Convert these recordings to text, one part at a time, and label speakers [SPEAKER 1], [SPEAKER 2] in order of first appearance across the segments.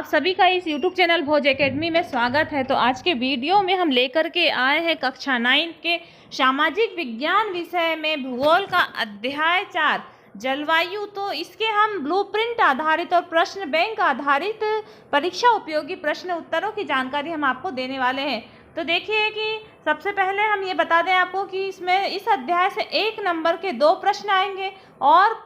[SPEAKER 1] आप सभी का इस YouTube चैनल भोज एकेडमी में स्वागत है। तो आज के वीडियो में हम लेकर के आए हैं कक्षा 9 के सामाजिक विज्ञान विषय में भूगोल का अध्याय 4 जलवायु। तो इसके हम ब्लूप्रिंट आधारित और प्रश्न बैंक आधारित परीक्षा उपयोगी प्रश्न उत्तरों की जानकारी हम आपको देने वाले हैं। तो देखिए कि सबसे पहले हम ये बता दें आपको कि इसमें इस अध्याय से 1 नंबर के 2 प्रश्न आएंगे और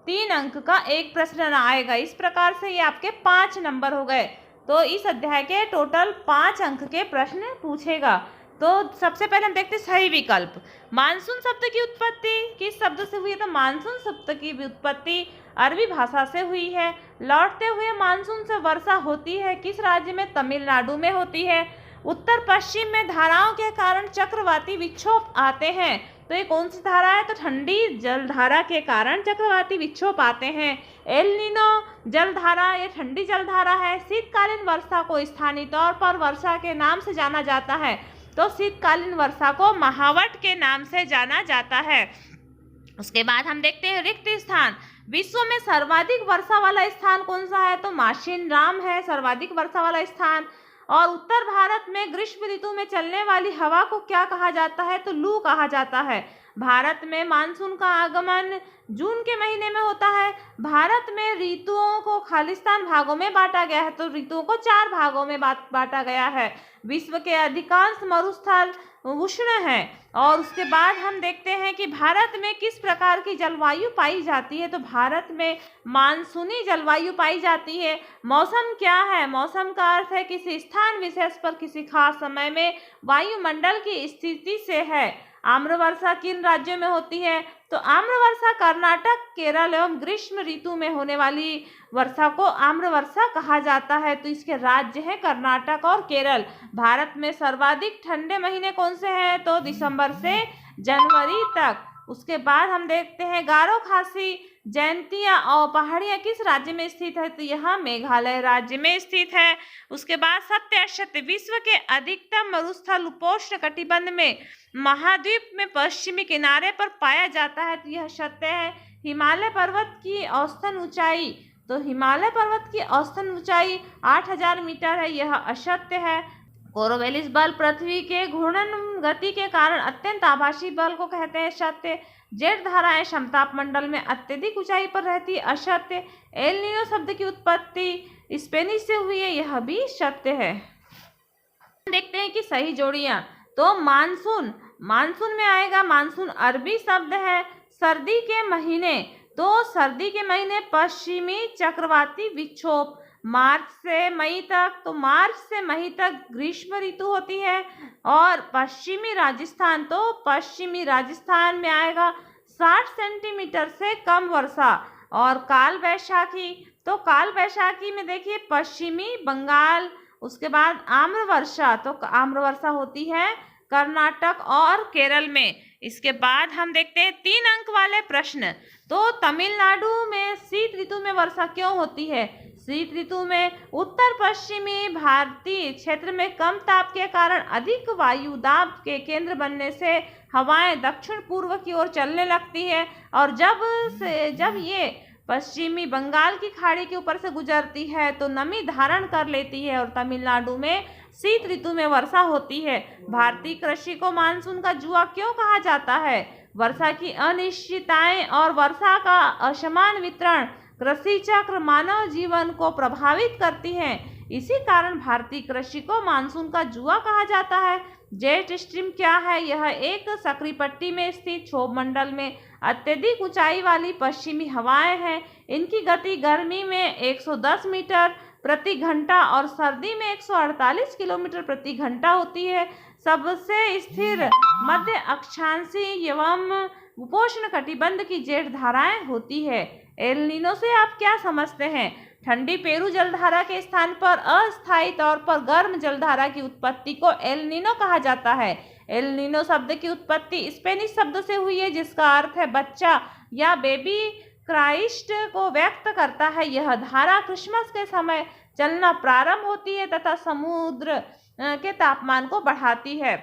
[SPEAKER 1] 3 अंक का 1 प्रश्न आएगा। इस प्रकार से ये आपके 5 नंबर हो गए। तो इस अध्याय के टोटल 5 अंक के प्रश्न पूछेगा। तो सबसे पहले हम देखते हैं सही विकल्प। मानसून शब्द की उत्पत्ति किस शब्द से हुई है? तो मानसून शब्द की उत्पत्ति अरबी भाषा से हुई है। लौटते हुए मानसून से वर्षा होती है किस राज्य में? तमिलनाडु में होती है। उत्तर पश्चिम में धाराओं के कारण चक्रवाती विक्षोभ आते हैं। तो ये कौन सी धारा है? तो ठंडी जलधारा के कारण चक्रवाती विक्षोभ आते हैं। एल नीनो जलधारा, ये ठंडी जलधारा है। शीतकालीन वर्षा को स्थानीय तौर पर वर्षा के नाम से जाना जाता है। तो शीतकालीन वर्षा को महावट के नाम से जाना जाता है। उसके बाद हम देखते हैं रिक्त स्थान। विश्व में सर्वाधिक वर्षा वाला स्थान कौन सा है? तो माशिनराम है सर्वाधिक वर्षा वाला स्थान। और उत्तर भारत में ग्रीष्म ऋतु में चलने वाली हवा को क्या कहा जाता है? तो लू कहा जाता है। भारत में मानसून का आगमन जून के महीने में होता है। भारत में ऋतुओं को खालिस्तान भागों में बांटा गया है। तो ऋतुओं को 4 भागों में बांटा गया है। विश्व के अधिकांश मरुस्थल उष्ण हैं। और उसके बाद हम देखते हैं कि भारत में किस प्रकार की जलवायु पाई जाती है? तो भारत में मानसूनी जलवायु पाई जाती है। मौसम क्या है? मौसम का अर्थ है किसी स्थान विशेष पर किसी खास समय में वायुमंडल की स्थिति से है। आम्र वर्षा किन राज्यों में होती है? तो आम्र वर्षा कर्नाटक, केरल एवं ग्रीष्म ऋतु में होने वाली वर्षा को आम्र वर्षा कहा जाता है। तो इसके राज्य हैं कर्नाटक और केरल। भारत में सर्वाधिक ठंडे महीने कौन से हैं? तो दिसंबर से जनवरी तक। उसके बाद हम देखते हैं गारो खासी जयंतियाँ और पहाड़ियाँ किस राज्य में स्थित है? तो यह मेघालय राज्य में स्थित है। उसके बाद सत्य असत्य। विश्व के अधिकतम मरुस्थल उपोष्ण कटिबंध में महाद्वीप में पश्चिमी किनारे पर पाया जाता है। तो यह सत्य है। हिमालय पर्वत की औसतन ऊंचाई, तो हिमालय पर्वत की औसतन ऊंचाई 8000 मीटर है, यह असत्य है। कोरोवेलिस बल पृथ्वी के घूर्णन गति के कारण अत्यंत आभासी बल को कहते हैं, सत्य। जेट धाराएं समताप मंडल में अत्यधिक ऊंचाई पर रहती है, असत्य। एल नीनो शब्द की उत्पत्ति स्पेनिश से हुई है, यह भी सत्य है। देखते हैं कि सही जोड़ियां। तो मानसून, मानसून में आएगा, मानसून अरबी शब्द है। सर्दी के महीने, तो सर्दी के महीने पश्चिमी चक्रवाती विक्षोभ मार्च से मई तक, तो मार्च से मई तक ग्रीष्म ऋतु होती है। और पश्चिमी राजस्थान, तो पश्चिमी राजस्थान में आएगा 60 सेंटीमीटर से कम वर्षा। और काल वैशाखी, तो काल वैशाखी में देखिए पश्चिमी बंगाल। उसके बाद आम्र वर्षा, तो आम्र वर्षा होती है कर्नाटक और केरल में। इसके बाद हम देखते हैं 3 अंक वाले प्रश्न। तो तमिलनाडु में शीत ऋतु में वर्षा क्यों होती है? शीत ऋतु में उत्तर पश्चिमी भारतीय क्षेत्र में कम ताप के कारण अधिक वायु दाब के केंद्र बनने से हवाएं दक्षिण पूर्व की ओर चलने लगती है। और जब ये पश्चिमी बंगाल की खाड़ी के ऊपर से गुजरती है तो नमी धारण कर लेती है और तमिलनाडु में शीत ऋतु में वर्षा होती है। भारतीय कृषि को मानसून का जुआ क्यों कहा जाता है? वर्षा की अनिश्चितताएं और वर्षा का असमान वितरण कृषि चक्र मानव जीवन को प्रभावित करती हैं। इसी कारण भारतीय कृषि को मानसून का जुआ कहा जाता है। जेट स्ट्रीम क्या है? यह एक सक्रिय पट्टी में स्थित क्षोभ मंडल में अत्यधिक ऊंचाई वाली पश्चिमी हवाएं हैं। इनकी गति गर्मी में 110 मीटर प्रति घंटा और सर्दी में 148 किलोमीटर प्रति घंटा होती है। सबसे स्थिर मध्य अक्षांशीय एवं उपोष्ण कटिबंध की जेट धाराएं होती है। एल नीनो से आप क्या समझते हैं? ठंडी पेरू जलधारा के स्थान पर अस्थायी तौर पर गर्म जलधारा की उत्पत्ति को एल नीनो कहा जाता है। एल नीनो शब्द की उत्पत्ति स्पेनिश शब्द से हुई है जिसका अर्थ है बच्चा या बेबी क्राइस्ट को व्यक्त करता है। यह धारा क्रिसमस के समय चलना प्रारंभ होती है तथा समुद्र के तापमान को बढ़ाती है।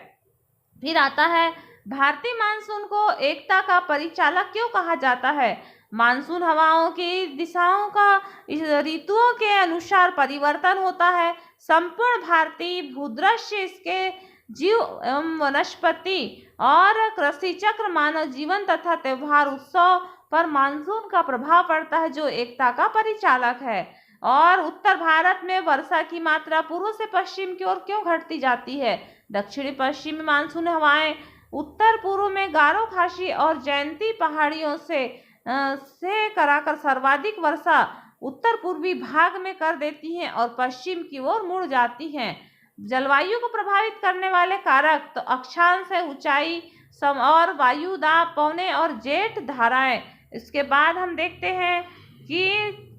[SPEAKER 1] फिर आता है भारतीय मानसून को एकता का परिचालक क्यों कहा जाता है? मानसून हवाओं की दिशाओं का ऋतुओं के अनुसार परिवर्तन होता है। संपूर्ण भारतीय भूदृश्य, इसके जीव एवं वनस्पति और कृषि चक्र, मानव जीवन तथा त्योहार उत्सव पर मानसून का प्रभाव पड़ता है, जो एकता का परिचालक है। और उत्तर भारत में वर्षा की मात्रा पूर्व से पश्चिम की ओर क्यों घटती जाती है? दक्षिणी पश्चिमी मानसून हवाएं उत्तर पूर्व में गारो खासी और जयंती पहाड़ियों से कराकर सर्वाधिक वर्षा उत्तर पूर्वी भाग में कर देती हैं और पश्चिम की ओर मुड़ जाती हैं। जलवायु को प्रभावित करने वाले कारक तो अक्षांश है, ऊंचाई, और वायु दाब, पवने और जेट धाराएं। इसके बाद हम देखते हैं कि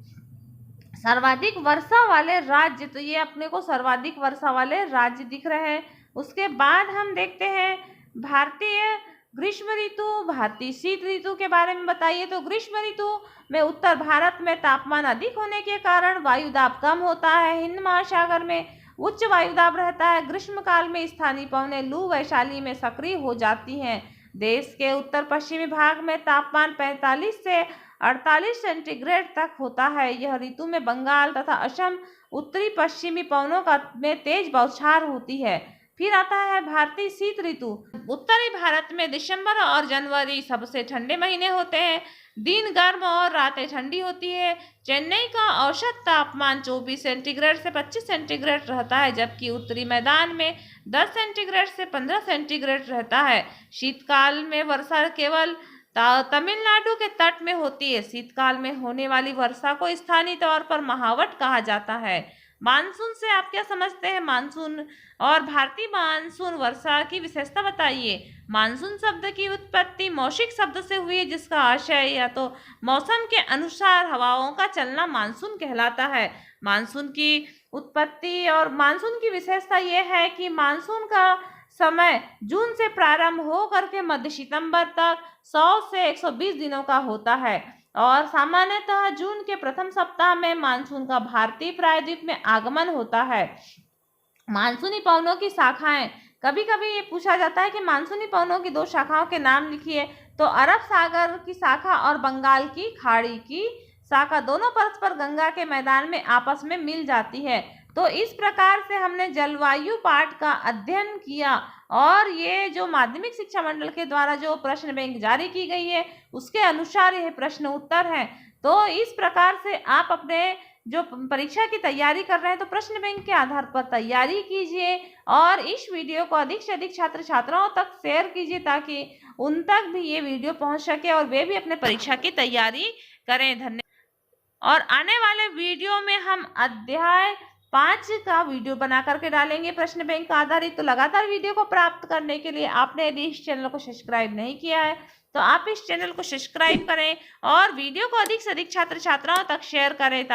[SPEAKER 1] सर्वाधिक वर्षा वाले राज्य, तो ये अपने को सर्वाधिक वर्षा वाले राज्य दिख रहे हैं। उसके बाद हम देखते हैं भारतीय ग्रीष्म ऋतु, भारतीय शीत ऋतु के बारे में बताइए। तो ग्रीष्म ऋतु में उत्तर भारत में तापमान अधिक होने के कारण वायु दाब कम होता है। हिंद महासागर में उच्च वायु दाब रहता है। ग्रीष्म काल में स्थानीय पवनें लू वैशाली में सक्रिय हो जाती हैं। देश के उत्तर पश्चिमी भाग में तापमान 45 से 48 सेंटीग्रेड तक होता है। यह ऋतु में बंगाल तथा असम उत्तरी पश्चिमी पवनों में तेज बौछार होती है। फिर आता है भारतीय शीत ऋतु। उत्तरी भारत में दिसंबर और जनवरी सबसे ठंडे महीने होते हैं। दिन गर्म और रातें ठंडी होती है। चेन्नई का औसत तापमान 24 सेंटीग्रेड से 25 सेंटीग्रेड रहता है, जबकि उत्तरी मैदान में 10 सेंटीग्रेड से 15 सेंटीग्रेड रहता है। शीतकाल में वर्षा केवल तमिलनाडु के तट में होती है। शीतकाल में होने वाली वर्षा को स्थानीय तौर पर महावट कहा जाता है। मानसून से आप क्या समझते हैं? मानसून और भारतीय मानसून वर्षा की विशेषता बताइए। मानसून शब्द की उत्पत्ति मौसिक शब्द से हुई है, जिसका आशय या तो मौसम के अनुसार हवाओं का चलना मानसून कहलाता है। मानसून की उत्पत्ति और मानसून की विशेषता यह है कि मानसून का समय जून से प्रारंभ हो करके मध्य सितंबर तक 100 से 120 दिनों का होता है और सामान्यतः जून के प्रथम सप्ताह में मानसून का भारतीय प्रायद्वीप में आगमन होता है। मानसूनी पवनों की शाखाएं, कभी कभी ये पूछा जाता है कि मानसूनी पवनों की 2 शाखाओं के नाम लिखिए। तो अरब सागर की शाखा और बंगाल की खाड़ी की शाखा दोनों परस्पर गंगा के मैदान में आपस में मिल जाती है। तो इस प्रकार से हमने जलवायु पाठ का अध्ययन किया और ये जो माध्यमिक शिक्षा मंडल के द्वारा जो प्रश्न बैंक जारी की गई है उसके अनुसार यह प्रश्न उत्तर है। तो इस प्रकार से आप अपने जो परीक्षा की तैयारी कर रहे हैं तो प्रश्न बैंक के आधार पर तैयारी कीजिए और इस वीडियो को अधिक से अधिक छात्र छात्राओं तक शेयर कीजिए ताकि उन तक भी ये वीडियो पहुंच सके और वे भी अपने परीक्षा की तैयारी करें। धन्यवाद। और आने वाले वीडियो में हम अध्याय 5 का वीडियो बना करके डालेंगे प्रश्न बैंक आधारित। तो लगातार वीडियो को प्राप्त करने के लिए आपने यदि इस चैनल को सब्सक्राइब नहीं किया है तो आप इस चैनल को सब्सक्राइब करें और वीडियो को अधिक से अधिक छात्र छात्राओं तक शेयर करें।